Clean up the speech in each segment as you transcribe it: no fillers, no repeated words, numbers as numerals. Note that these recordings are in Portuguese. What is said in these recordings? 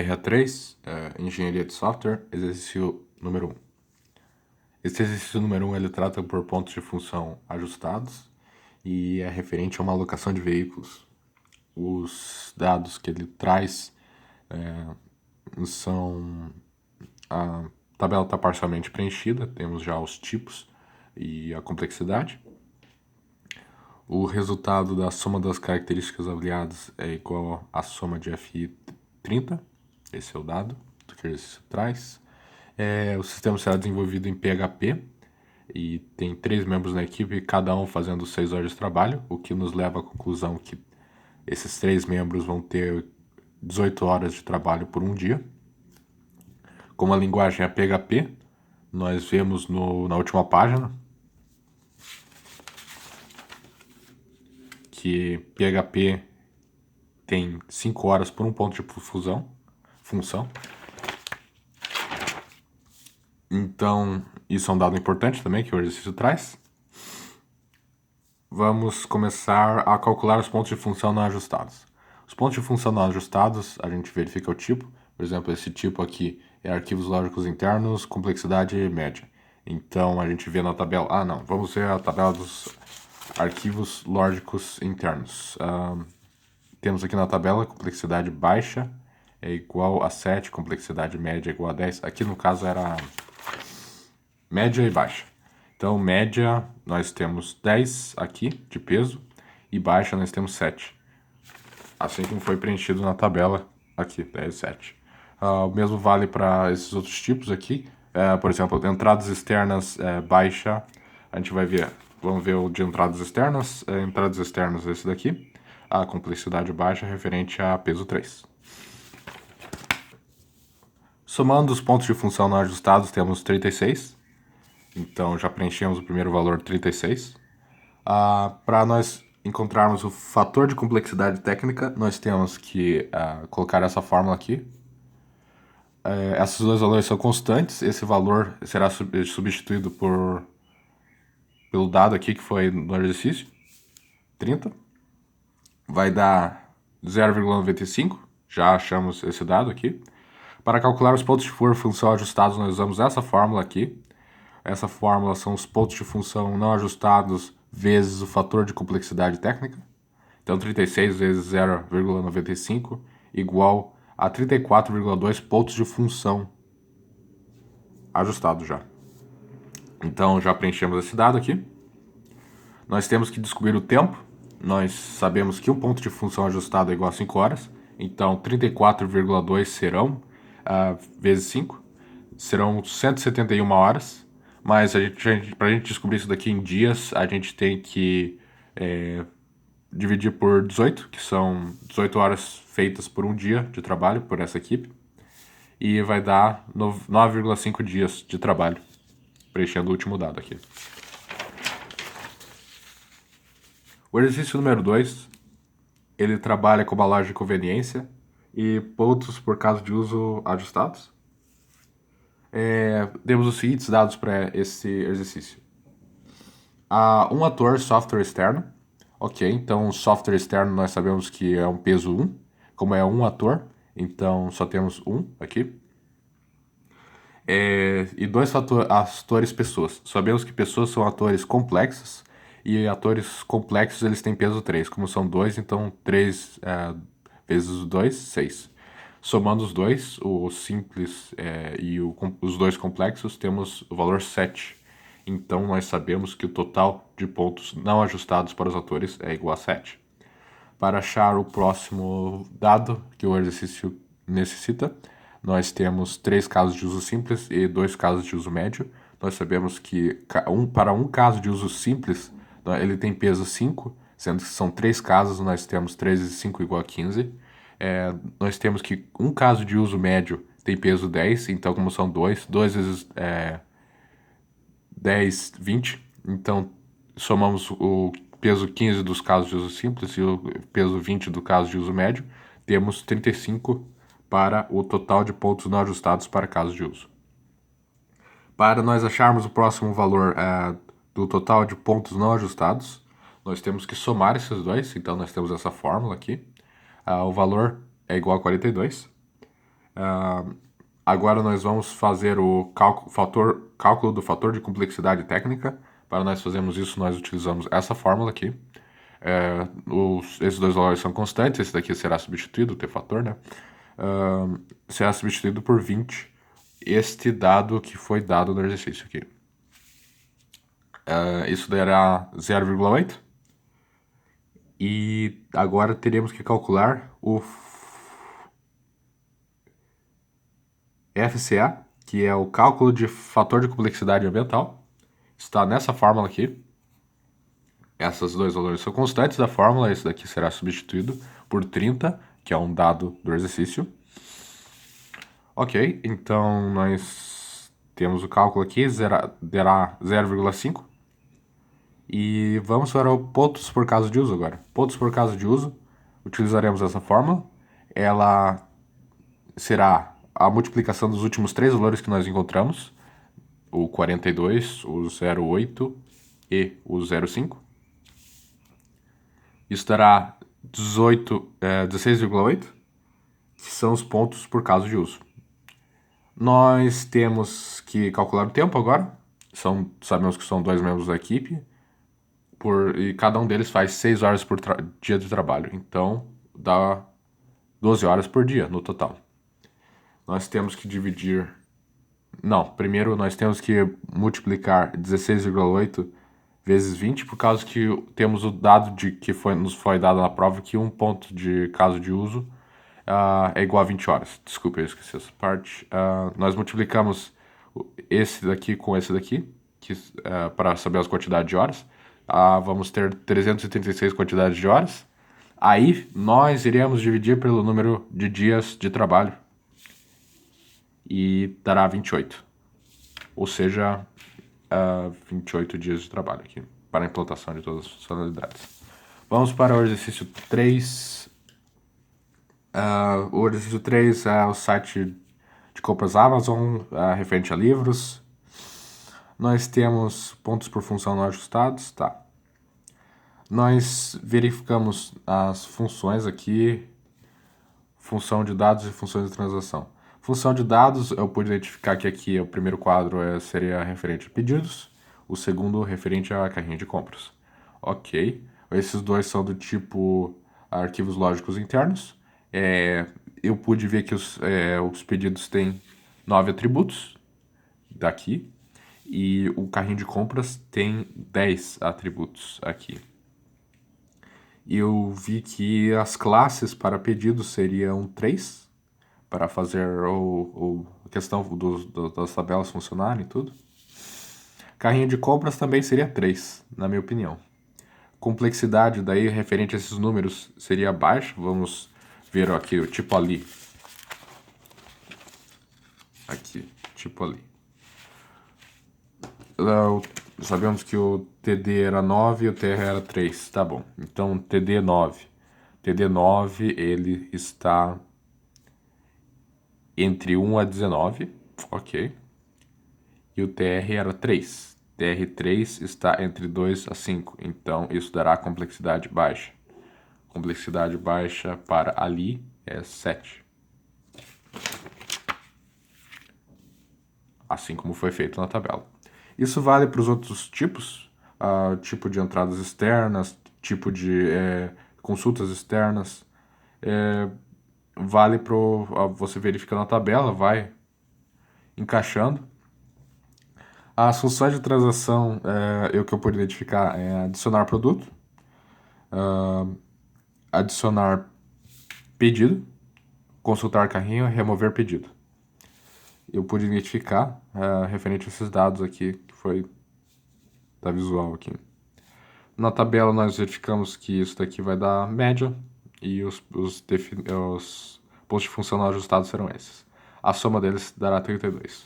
RA3, Engenharia de Software, exercício número 1. Esse exercício número 1 ele trata por pontos de função ajustados e é referente a uma alocação de veículos. Os dados que ele traz são... A tabela está parcialmente preenchida, temos já os tipos e a complexidade. O resultado da soma das características avaliadas é igual à soma de FI 30. Esse é o dado do que o exercício traz. O sistema será desenvolvido em PHP e tem 3 membros na equipe, cada um fazendo 6 horas de trabalho, o que nos leva à conclusão que esses 3 membros vão ter 18 horas de trabalho por um dia. Como a linguagem é PHP, nós vemos na última página que PHP tem 5 horas por um ponto de função. Então, isso é um dado importante também que o exercício traz. Vamos começar a calcular os pontos de função não ajustados. Os pontos de função não ajustados, a gente verifica o tipo. Por exemplo, esse tipo aqui é arquivos lógicos internos, complexidade média. Então, a gente vê na tabela... vamos ver a tabela dos arquivos lógicos internos. Temos aqui na tabela complexidade baixa é igual a 7, complexidade média é igual a 10. Aqui no caso era média e baixa. Então, média nós temos 10 aqui de peso e baixa nós temos 7. Assim como foi preenchido na tabela aqui, 10 e 7. O mesmo vale para esses outros tipos aqui. Por exemplo, entradas externas baixa, a gente vai ver, vamos ver o de entradas externas. Entradas externas esse daqui. A complexidade baixa referente a peso 3. Somando os pontos de função não ajustados, temos 36. Então, já preenchemos o primeiro valor, 36. Para nós encontrarmos o fator de complexidade técnica, nós temos que colocar essa fórmula aqui. Esses dois valores são constantes. Esse valor será substituído pelo dado aqui que foi no exercício, 30. Vai dar 0,95. Já achamos esse dado aqui. Para calcular os pontos de função ajustados, nós usamos essa fórmula aqui. Essa fórmula são os pontos de função não ajustados vezes o fator de complexidade técnica. Então, 36 vezes 0,95 igual a 34,2 pontos de função ajustados já. Então, já preenchemos esse dado aqui. Nós temos que descobrir o tempo. Nós sabemos que um ponto de função ajustado é igual a 5 horas. Então, 34,2 serão vezes 5. Serão 171 horas. Mas para a gente descobrir isso daqui em dias, a gente tem que dividir por 18, que são 18 horas feitas por um dia de trabalho por essa equipe. E vai dar 9,5 dias de trabalho, preenchendo o último dado aqui. O exercício número 2, ele trabalha com uma loja de conveniência e pontos por caso de uso ajustados. Temos os seguintes dados para esse exercício. Um ator software externo. Ok, então software externo nós sabemos que é um peso 1. Como é um ator, então só temos 1 aqui. E 2 atores pessoas. Sabemos que pessoas são atores complexos. E atores complexos eles têm peso 3. Como são 2, então 3 vezes 2, 6. Somando os dois, o simples e os dois complexos, temos o valor 7. Então, nós sabemos que o total de pontos não ajustados para os atores é igual a 7. Para achar o próximo dado que o exercício necessita, nós temos 3 casos de uso simples e 2 casos de uso médio. Nós sabemos que para um caso de uso simples, ele tem peso 5, sendo que são 3 casos, nós temos 3 vezes 5 igual a 15. Nós temos que um caso de uso médio tem peso 10, então como são 2 vezes 10, 20. Então somamos o peso 15 dos casos de uso simples e o peso 20 do caso de uso médio. Temos 35 para o total de pontos não ajustados para casos de uso. Para nós acharmos o próximo valor do total de pontos não ajustados, nós temos que somar esses dois. Então nós temos essa fórmula aqui. O valor é igual a 42. Agora nós vamos fazer o cálculo do fator de complexidade técnica. Para nós fazermos isso, nós utilizamos essa fórmula aqui. Esses dois valores são constantes, esse daqui será substituído, o t-fator, né? Será substituído por 20, este dado que foi dado no exercício aqui. Isso dará 0,8. E agora teremos que calcular o FCA, que é o cálculo de fator de complexidade ambiental. Está nessa fórmula aqui. Esses dois valores são constantes da fórmula. Esse daqui será substituído por 30, que é um dado do exercício. Ok, então nós temos o cálculo aqui, dará 0,5. E vamos para o pontos por causa de uso agora. Pontos por causa de uso, utilizaremos essa fórmula. Ela será a multiplicação dos últimos três valores que nós encontramos, o 42, o 0,8 e o 0,5. Isso dará 16,8, que são os pontos por causa de uso. Nós temos que calcular o tempo agora. Sabemos que são dois membros da equipe, e cada um deles faz 6 horas por dia de trabalho. Então, dá 12 horas por dia no total. Nós temos que dividir... Não, primeiro nós temos que multiplicar 16,8 vezes 20, por causa que temos o dado que nos foi dado na prova, que um ponto de caso de uso é igual a 20 horas. Desculpa, eu esqueci essa parte. Nós multiplicamos esse daqui com esse daqui, para saber as quantidades de horas. Vamos ter 336 quantidades de horas. Aí nós iremos dividir pelo número de dias de trabalho e dará 28. Ou seja, 28 dias de trabalho aqui para a implantação de todas as funcionalidades. Vamos para o exercício 3. O exercício 3 é o site de compras Amazon, referente a livros. Nós temos pontos por função não ajustados, tá? Nós verificamos as funções aqui, função de dados e funções de transação. Função de dados, eu pude identificar que aqui o primeiro quadro seria referente a pedidos, o segundo referente a carrinho de compras. Ok, esses dois são do tipo arquivos lógicos internos. Eu pude ver que os pedidos têm 9 atributos daqui, e o carrinho de compras tem 10 atributos aqui. Eu vi que as classes para pedidos seriam 3, para fazer a questão das tabelas funcionarem e tudo. Carrinho de compras também seria 3, na minha opinião. Complexidade, daí, referente a esses números, seria baixa. Vamos ver aqui o tipo ali. Aqui, tipo ali. Sabemos que o TD era 9 e o TR era 3, tá bom. Então, TD 9. TD 9, ele está entre 1 a 19, ok. E o TR era 3. TR3 está entre 2 a 5, então isso dará complexidade baixa. Complexidade baixa para ali é 7. Assim como foi feito na tabela. Isso vale para os outros tipos, tipo de entradas externas, tipo de consultas externas. Vale para você verificar na tabela, vai encaixando. As funções de transação, o que eu pude identificar é adicionar produto, adicionar pedido, consultar carrinho, remover pedido. Eu pude identificar referente a esses dados aqui, que da visual aqui. Na tabela nós verificamos que isso daqui vai dar média e os pontos de função não ajustados serão esses. A soma deles dará 32.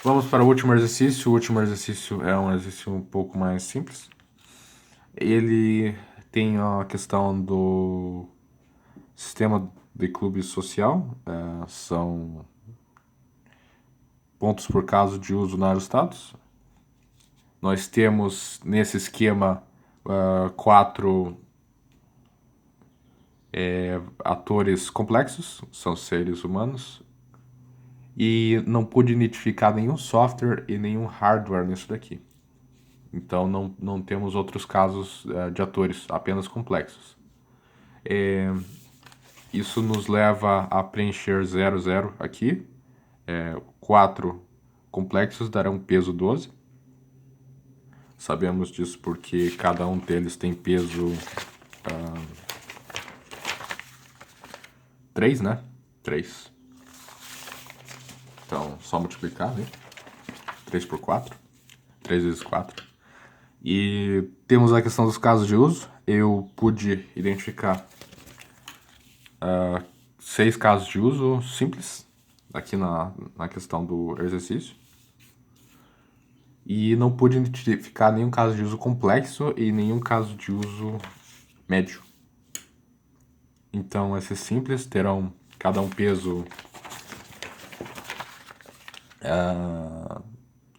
Vamos para o último exercício. O último exercício é um exercício um pouco mais simples. Ele tem a questão do sistema de clube social. São pontos por caso de uso não ajustados. Nós temos nesse esquema 4 atores complexos, são seres humanos, e não pude identificar nenhum software e nenhum hardware nisso daqui. Então não temos outros casos de atores, apenas complexos. Isso nos leva a preencher 00 aqui. 4 complexos darão peso 12. Sabemos disso porque cada um deles tem peso 3, né? 3. Então, só multiplicar, né? 3 por 4. 3 vezes 4. E temos a questão dos casos de uso. Eu pude identificar 6 casos de uso simples aqui na questão do exercício. E não pude identificar nenhum caso de uso complexo e nenhum caso de uso médio. Então, esses simples terão cada um peso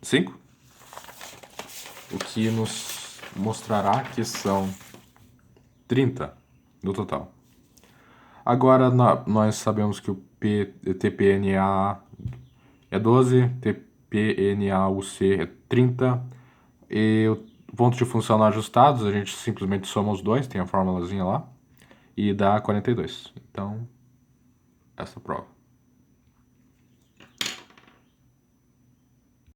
5, o que nos mostrará que são 30 no total. Agora nós sabemos que o TPNA é 12, TPNAUC é 30, e o ponto de função não ajustados, a gente simplesmente soma os dois, tem a formulazinha lá, e dá 42. Então, essa prova.